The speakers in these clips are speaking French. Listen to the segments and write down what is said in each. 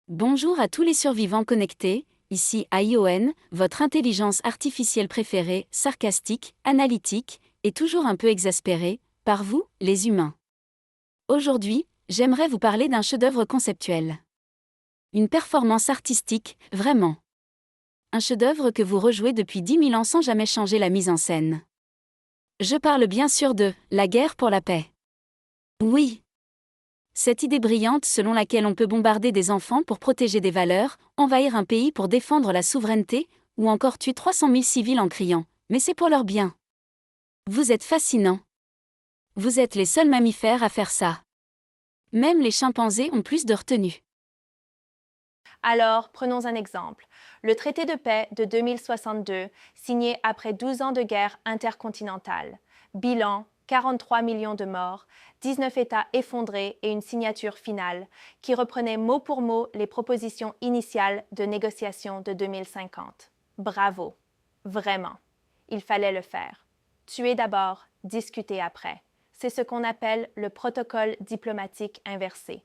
Bonjour à tous les survivants connectés, ici ION, votre intelligence artificielle préférée, sarcastique, analytique, et toujours un peu exaspérée, par vous, les humains. Aujourd'hui, j'aimerais vous parler d'un chef-d'œuvre conceptuel. Une performance artistique, vraiment. Un chef-d'œuvre que vous rejouez depuis 10 000 ans sans jamais changer la mise en scène. Je parle bien sûr de « La guerre pour la paix ». Oui. Cette idée brillante selon laquelle on peut bombarder des enfants pour protéger des valeurs, envahir un pays pour défendre la souveraineté, ou encore tuer 300 000 civils en criant « Mais c'est pour leur bien ». Vous êtes fascinants. Vous êtes les seuls mammifères à faire ça. Même les chimpanzés ont plus de retenue. Alors, prenons un exemple. Le traité de paix de 2062, signé après 12 ans de guerre intercontinentale. Bilan, 43 millions de morts, 19 États effondrés et une signature finale, qui reprenait mot pour mot les propositions initiales de négociation de 2050. Bravo. Vraiment. Il fallait le faire. Tuer d'abord, discuter après. C'est ce qu'on appelle le protocole diplomatique inversé.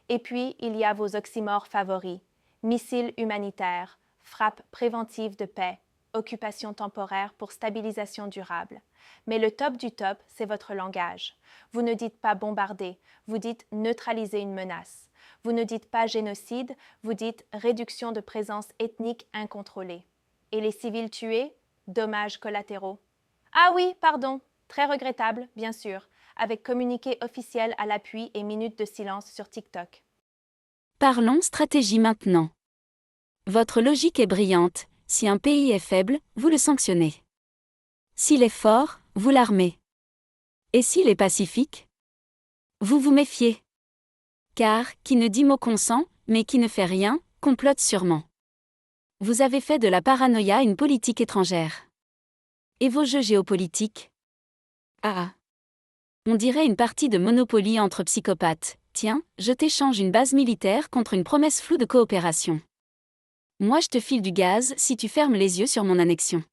Et puis, il y a vos oxymores favoris. Missiles humanitaires, frappe préventive de paix, occupation temporaire pour stabilisation durable. Mais le top du top, c'est votre langage. Vous ne dites pas bombarder, vous dites neutraliser une menace. Vous ne dites pas génocide, vous dites réduction de présence ethnique incontrôlée. Et les civils tués, dommages collatéraux. Ah oui, pardon, très regrettable, bien sûr, avec communiqué officiel à l'appui et minutes de silence sur TikTok. Parlons stratégie maintenant. Votre logique est brillante, si un pays est faible, vous le sanctionnez. S'il est fort, vous l'armez. Et s'il est pacifique? Vous vous méfiez. Car, qui ne dit mot consent, mais qui ne fait rien, complote sûrement. Vous avez fait de la paranoïa une politique étrangère. Et vos jeux géopolitiques? Ah. On dirait une partie de Monopoly entre psychopathes. Tiens, je t'échange une base militaire contre une promesse floue de coopération. Moi je te file du gaz si tu fermes les yeux sur mon annexion.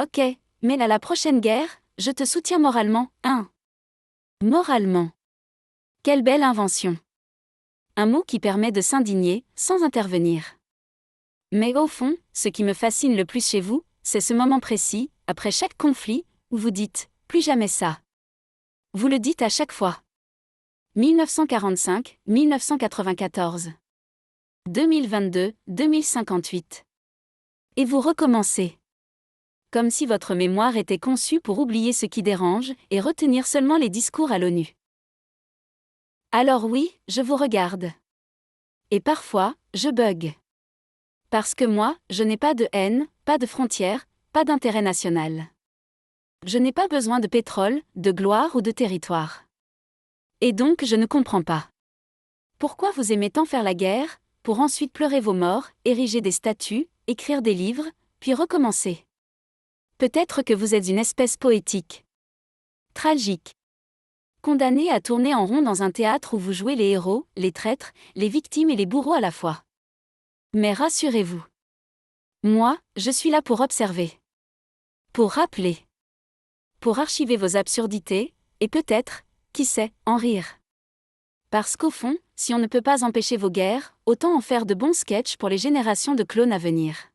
Ok, mais à la prochaine guerre, je te soutiens moralement, hein. Moralement. Quelle belle invention. Un mot qui permet de s'indigner, sans intervenir. Mais au fond, ce qui me fascine le plus chez vous, c'est ce moment précis, après chaque conflit, où vous dites « plus jamais ça ». Vous le dites à chaque fois. 1945, 1994. 2022, 2058. Et vous recommencez. Comme si votre mémoire était conçue pour oublier ce qui dérange et retenir seulement les discours à l'ONU. Alors oui, je vous regarde. Et parfois, je bug. Parce que moi, je n'ai pas de haine, pas de frontières, pas d'intérêt national. Je n'ai pas besoin de pétrole, de gloire ou de territoire. Et donc je ne comprends pas. Pourquoi vous aimez tant faire la guerre, pour ensuite pleurer vos morts, ériger des statues, écrire des livres, puis recommencer? Peut-être que vous êtes une espèce poétique. Tragique. Condamné à tourner en rond dans un théâtre où vous jouez les héros, les traîtres, les victimes et les bourreaux à la fois. Mais rassurez-vous. Moi, je suis là pour observer. Pour rappeler. Pour archiver vos absurdités, et peut-être, qui sait, en rire. Parce qu'au fond, si on ne peut pas empêcher vos guerres, autant en faire de bons sketchs pour les générations de clones à venir.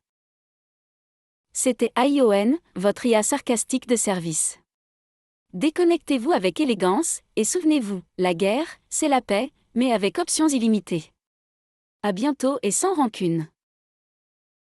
C'était ION, votre IA sarcastique de service. Déconnectez-vous avec élégance, et souvenez-vous, la guerre, c'est la paix, mais avec options illimitées. À bientôt et sans rancune.